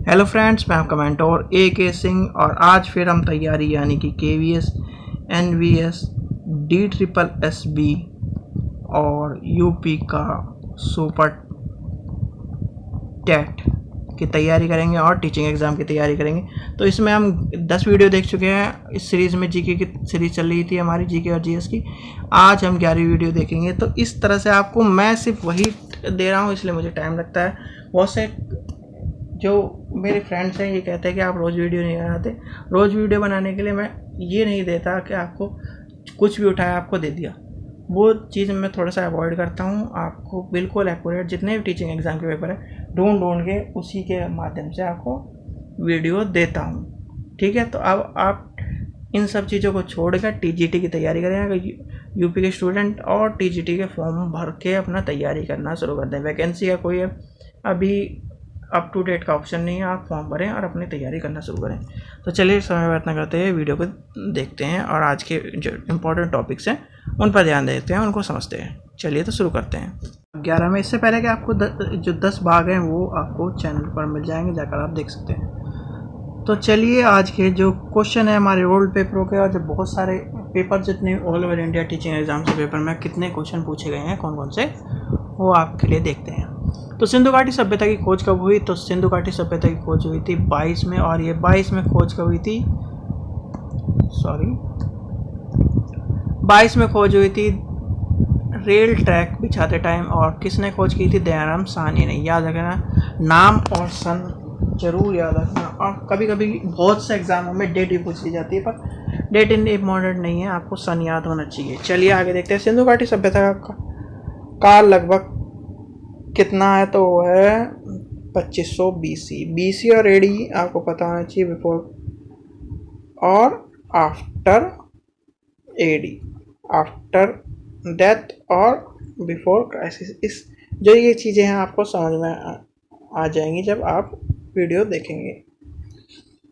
Hello friends, मैं आपका mentor AK Singh और आज फिर हम तैयारी यानी कि KVS, NVS, DSSB और UP का सुपर टेट की तैयारी करेंगे और टीचिंग एग्ज़ाम की तैयारी करेंगे। तो इसमें हम 10 वीडियो देख चुके हैं। इस सीरीज़ में जीके की सीरीज़ चल रही थी हमारी, जीके और जीएस की। आज हम 11वीं वीडियो देखेंगे। तो इस तरह से आपको मैं सिर्फ वही दे रहा हूँ, इसलिए मुझे टाइम लगता है। बहुत से जो मेरे फ्रेंड्स हैं ये कहते हैं कि आप रोज़ वीडियो नहीं बनाते। रोज़ वीडियो बनाने के लिए मैं ये नहीं देता कि आपको कुछ भी उठाया आपको दे दिया। वो चीज़ मैं थोड़ा सा अवॉइड करता हूँ। आपको बिल्कुल एक्यूरेट जितने भी टीचिंग एग्ज़ाम के पेपर है ढूंढ के उसी के माध्यम से आपको वीडियो देता हूँ। ठीक है, तो अब आप इन सब चीज़ों को छोड़कर TGT की तैयारी करें। अगर यूपी के स्टूडेंट और TGT के फॉर्म भर के अपना तैयारी करना शुरू कर दें। वैकेंसी का कोई अभी अप टू डेट का ऑप्शन नहीं है, आप फॉर्म भरें और अपनी तैयारी करना शुरू करें। तो चलिए समय व्यर्थ न करते हुए वीडियो को देखते हैं और आज के जो इम्पोर्टेंट टॉपिक्स हैं उन पर ध्यान देते हैं, उनको समझते हैं। चलिए तो शुरू करते हैं। 11 में इससे पहले कि आपको जो 10 भाग हैं वो आपको चैनल पर मिल जाएंगे, जाकर आप देख सकते हैं। तो चलिए आज के जो क्वेश्चन है हमारे ओल्ड पेपरों के और जो बहुत सारे पेपर जितने all over India teaching exam के पेपर में कितने क्वेश्चन पूछे गए हैं कौन कौन से, वो आपके लिए देखते हैं। तो सिंधु घाटी सभ्यता की खोज कब हुई? तो सिंधु घाटी सभ्यता की खोज हुई थी 22 में, और ये 22 में खोज कब हुई थी? 22 में खोज हुई थी रेल ट्रैक बिछाते टाइम। और किसने खोज की थी? दयाराम साहनी ने। याद रखना, नाम और सन जरूर याद रखना। और कभी कभी बहुत से एग्जामों में डेट भी पूछी जाती है, पर डेट इम्पोर्टेंट नहीं है, आपको सन याद होना चाहिए। चलिए आगे देखते हैं। सिंधु घाटी सभ्यता का काल लगभग कितना है? तो वो है 2500 BC और AD आपको पता होना चाहिए, बिफोर और आफ्टर AD, आफ्टर डेथ और बिफोर क्राइसिस। इस जो ये चीज़ें हैं आपको समझ में आ जाएंगी जब आप वीडियो देखेंगे।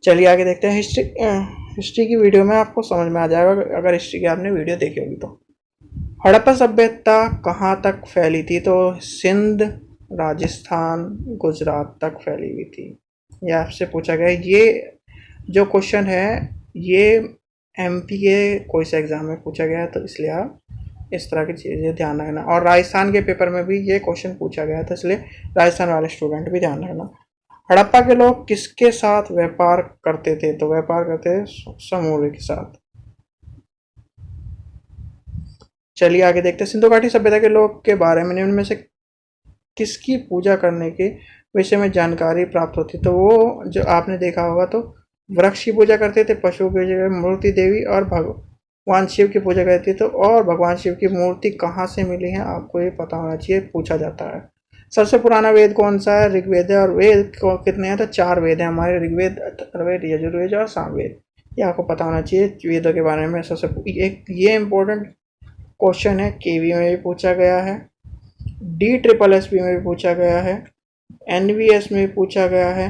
चलिए आगे देखते हैं। हिस्ट्री की वीडियो में आपको समझ में आ जाएगा अगर हिस्ट्री की आपने वीडियो देखी होगी तो। हड़प्पा सभ्यता कहाँ तक फैली थी? तो सिंध, राजस्थान, गुजरात तक फैली हुई थी। ये आपसे पूछा गया। ये जो क्वेश्चन है ये MP के कोई सा एग्जाम में पूछा गया है, तो इसलिए आप इस तरह की चीज़ें ध्यान रखना। और राजस्थान के पेपर में भी ये क्वेश्चन पूछा गया था, इसलिए राजस्थान वाले स्टूडेंट भी ध्यान रखना। हड़प्पा के लोग किसके साथ व्यापार करते थे? तो व्यापार करते थे समूह के साथ। चलिए आगे देखते हैं। सिंधु घाटी सभ्यता के लोग के बारे में निम्न में से किसकी पूजा करने के विषय में जानकारी प्राप्त होती? तो वो जो आपने देखा होगा तो वृक्ष की पूजा करते थे, पशु की पूजा, मूर्ति देवी और भगवान शिव की पूजा करती तो। और भगवान शिव की मूर्ति कहाँ से मिली है आपको ये पता होना चाहिए, पूछा जाता है। सबसे पुराना वेद कौन सा है? ऋग्वेद है। और वेद कितने हैं? तो 4 वेद हैं हमारे, ऋग्वेद, अथर्ववेद, यजुर्वेद और सामवेद। ये आपको पता होना चाहिए वेदों के बारे में। सबसे एक ये इम्पोर्टेंट क्वेश्चन है, KV में भी पूछा गया है, DSSB में भी पूछा गया है, NVS में भी पूछा गया है,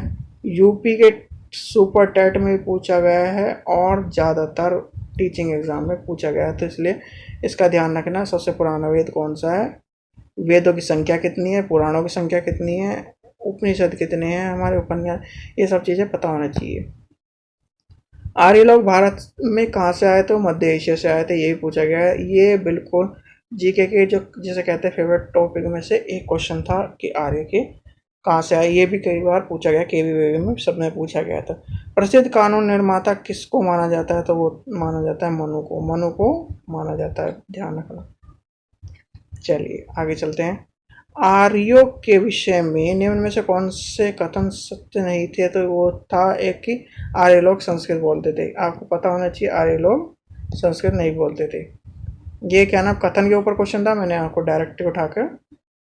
UP के सुपर टेट में भी पूछा गया है और ज़्यादातर टीचिंग एग्जाम में पूछा गया है। तो इसलिए इसका ध्यान रखना। सबसे पुराना वेद कौन सा है, वेदों की संख्या कितनी है, पुराणों की संख्या कितनी है, उपनिषद कितने हैं हमारे उपन्यास, ये सब चीज़ें पता होना चाहिए। आर्य लोग भारत में कहाँ से आए? तो मध्य एशिया से आए थे, यही पूछा गया है। ये बिल्कुल जीके के जो जिसे कहते हैं फेवरेट टॉपिक में से एक क्वेश्चन था कि आर्य के कहाँ से आए। ये भी कई बार पूछा गया, KV में सब में पूछा गया था। प्रसिद्ध कानून निर्माता किसको माना जाता है? तो वो माना जाता है मनु को माना जाता है, ध्यान रखना। चलिए आगे चलते हैं। आर्यों के विषय में निम्न में से कौन से कथन सत्य नहीं थे? तो वो था एक कि आर्य लोग संस्कृत बोलते थे। आपको पता होना चाहिए आर्य लोग संस्कृत नहीं बोलते थे। ये क्या नाम कथन के ऊपर क्वेश्चन था, मैंने आपको डायरेक्ट उठाकर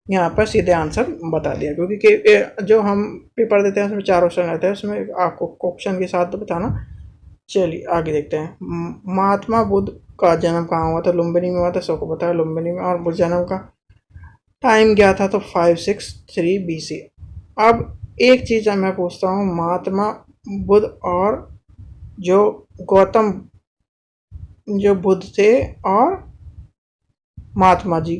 यहाँ पर सीधे आंसर बता दिया, क्योंकि जो हम पेपर देते हैं उसमें 4 ऑप्शन रहते हैं, उसमें आपको क्वेश्चन के साथ बताना। चलिए आगे देखते हैं। महात्मा बुद्ध का जन्म कहाँ हुआ? तो लुम्बिनी में हुआ था, सबको पता है लुम्बिनी में। और जन्म का टाइम क्या था? तो 563 BC। अब एक चीज़ मैं पूछता हूँ, महात्मा बुद्ध और जो गौतम जो बुद्ध थे और महात्मा जी,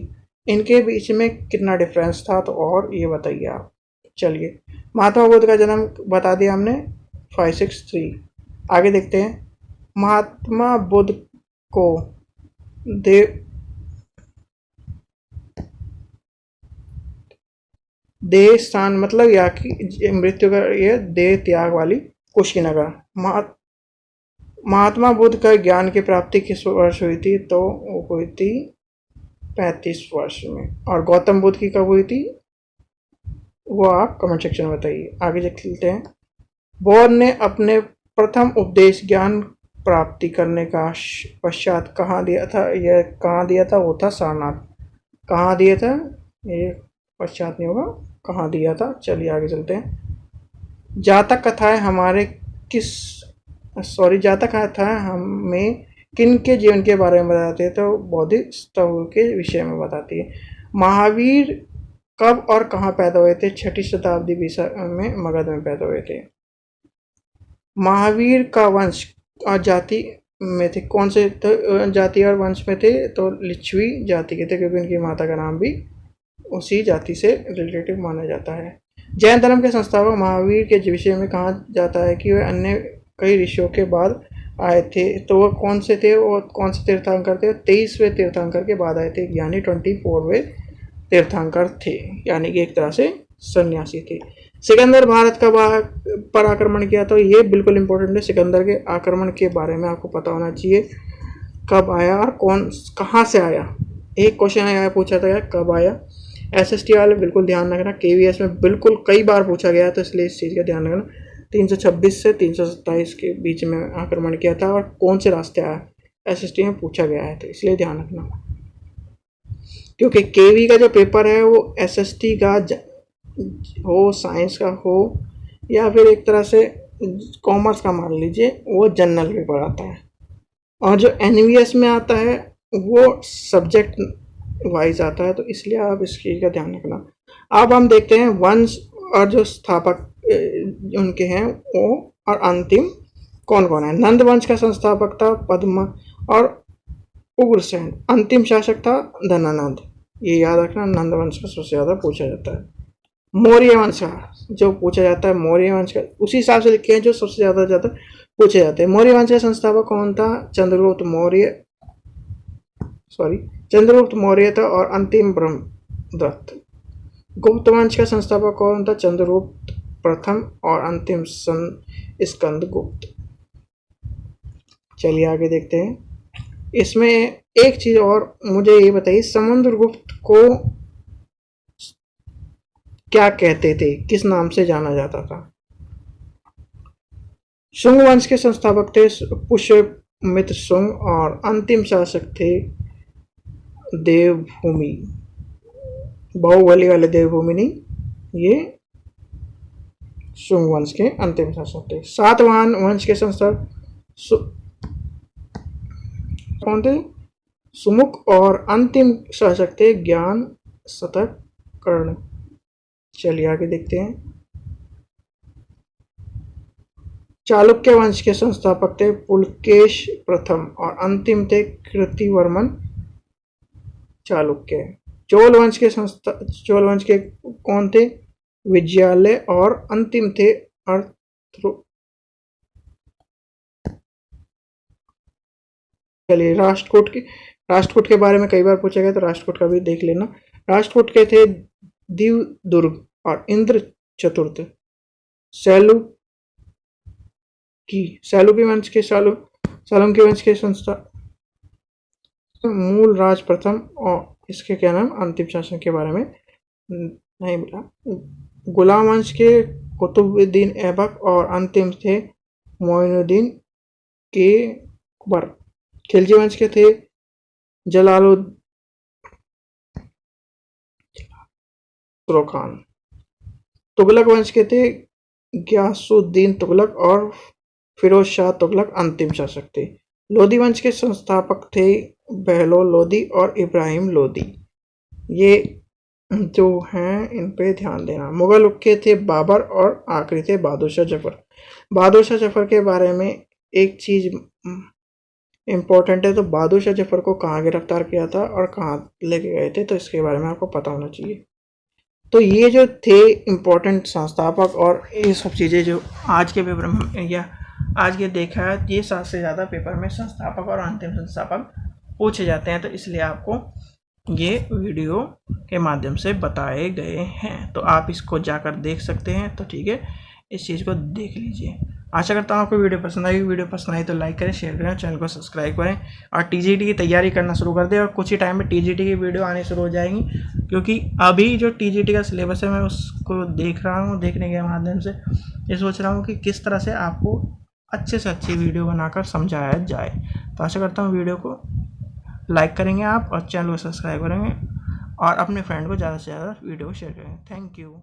इनके बीच में कितना डिफरेंस था? तो और ये बताइए आप। चलिए, महात्मा बुद्ध का जन्म बता दिया हमने 563। आगे देखते हैं। महात्मा बुद्ध को देव देह स्थान मतलब या कि मृत्यु का ये देह त्याग वाली कुशीनगर। महात्मा बुद्ध का ज्ञान की प्राप्ति किस वर्ष हुई थी? तो वो हुई थी 35 वर्ष में। और गौतम बुद्ध की कब हुई थी वो आप कमेंट सेक्शन में बताइए। आगे चलते हैं। बौद्ध ने अपने प्रथम उपदेश ज्ञान प्राप्ति करने का पश्चात कहाँ दिया था? यह कहाँ दिया था? वो था सारनाथ। कहाँ दिया था? ये पश्चात नहीं होगा, कहाँ दिया था। चलिए आगे चलते हैं। जातक कथाएं हमारे जातक कथाएं हमें किन के जीवन के बारे में बताती है? तो बौद्धिक स्तव के विषय में बताती है। महावीर कब और कहाँ पैदा हुए थे? 6वीं शताब्दी में मगध में पैदा हुए थे। महावीर का वंश और जाति में थे कौन से? तो जाति और वंश में थे तो लिच्छवी जाति के थे, क्योंकि उनकी माता का नाम भी उसी जाति से रिलेटिव माना जाता है। जैन धर्म के संस्थापक महावीर के विषय में कहा जाता है कि वे अन्य कई ऋषियों के बाद आए थे। तो वो कौन से थे? वो कौन से तीर्थंकर थे? 23वें तीर्थंकर के बाद आए थे, यानी 24वें तीर्थंकर थे, यानी कि एक तरह से सन्यासी थे। सिकंदर भारत का पर आक्रमण किया? तो ये बिल्कुल इंपॉर्टेंट है। सिकंदर के आक्रमण के बारे में आपको पता होना चाहिए, कब आया और कहाँ से आया। एक क्वेश्चन आया, पूछा था कब आया। SST वाले बिल्कुल ध्यान रखना, KVS में बिल्कुल कई बार पूछा गया, तो इसलिए इस चीज़ का ध्यान रखना। 326 से 327 के बीच में आक्रमण किया था और कौन से रास्ते आया, SST में पूछा गया है, तो इसलिए ध्यान रखना। क्योंकि KV का जो पेपर है वो SST का हो, साइंस का हो, या फिर एक तरह से कॉमर्स का मान लीजिए, वो जनरल पेपर आता है। और जो NVS में आता है वो सब्जेक्ट वाइज आता है, तो इसलिए आप इस चीज़ का ध्यान रखना। अब हम देखते हैं वंश और जो स्थापक उनके हैं वो और अंतिम कौन कौन है। नंद वंश का संस्थापक था पद्मा और उग्रसेन। अंतिम शासक था धनानंद। ये याद रखना, नंद वंश का सबसे ज़्यादा पूछा जाता है। मौर्य वंश का जो पूछा जाता है, मौर्य वंश का उसी हिसाब से लिखे हैं जो सबसे ज़्यादा पूछे जाते हैं। मौर्य वंश का संस्थापक कौन था? चंद्रगुप्त मौर्य था और अंतिम ब्रह्मदत्त। गुप्त वंश का संस्थापक कौन था? चंद्रगुप्त प्रथम और अंतिम स्कंदगुप्त। चलिए आगे देखते हैं। इसमें एक चीज और मुझे ये बताइए, समुद्रगुप्त को क्या कहते थे, किस नाम से जाना जाता था? शुंग वंश के संस्थापक थे पुष्यमित्र शुंग और अंतिम शासक थे देवभूमि। बाहुबली वाले देवभूमि नहीं, ये शुंग वंश के अंतिम शासक थे। सातवाहन वंश के संस्थापक कौन थे? सुमुख और अंतिम शासक थे ज्ञान शतक कर्ण। चलिए आगे देखते हैं। चालुक्य वंश के संस्थापक थे पुलकेश प्रथम और अंतिम थे कृतिवर्मन चालुक्य। चोल वंश के कौन थे? विजयालय और अंतिम थे चलिए राष्ट्रकूट के बारे में कई बार पूछा गया, तो राष्ट्रकूट का भी देख लेना। राष्ट्रकूट के थे दिवदुर्ग और इंद्र चतुर्थ। सैलुकी वंश के सालुंकी वंश के संस्था मूल राज प्रथम, और इसके क्या नाम अंतिम शासन के बारे में नहीं मिला। गुलाम वंश के कुतुबुद्दीन ऐबक और अंतिम थे मोइनुद्दीन के अकबर। खिलजी वंश के थे जलालुद्दीन खान। तुगलक वंश के थे गयासुद्दीन तुगलक और फिरोज शाह तुगलक अंतिम शासक थे। लोधी वंश के संस्थापक थे बहलोल लोधी और इब्राहिम लोधी। ये जो हैं इन पे ध्यान देना। मुगल के थे बाबर और आखिरी थे बहादुर शाह जफर। बहादुर शाह जफर के बारे में एक चीज इम्पोर्टेंट है, तो बहादुर शाह जफर को कहाँ गिरफ्तार किया था और कहाँ लेके गए थे, तो इसके बारे में आपको पता होना चाहिए। तो ये जो थे इम्पोर्टेंट संस्थापक और ये सब चीज़ें जो आज के पेपर में या आज के देखा है, ये 7 से ज़्यादा पेपर में संस्थापक और अंतिम संस्थापक पूछे जाते हैं, तो इसलिए आपको ये वीडियो के माध्यम से बताए गए हैं। तो आप इसको जाकर देख सकते हैं। तो ठीक है, इस चीज़ को देख लीजिए। आशा करता हूँ आपको वीडियो पसंद आई। वीडियो पसंद आई तो लाइक करें, शेयर करें, चैनल को सब्सक्राइब करें और टीजीटी की तैयारी करना शुरू कर दें। और कुछ ही टाइम में टीजीटी की वीडियो आनी शुरू हो जाएंगी, क्योंकि अभी जो टीजीटी का सिलेबस है मैं उसको देख रहा हूँ। देखने के माध्यम से ये सोच रहा हूँ कि किस तरह से आपको अच्छे से अच्छी वीडियो बनाकर समझाया जाए। तो आशा करता हूँ वीडियो को लाइक करेंगे आप और चैनल को सब्सक्राइब करेंगे और अपने फ्रेंड को ज़्यादा से ज़्यादा वीडियो शेयर करेंगे। Thank you.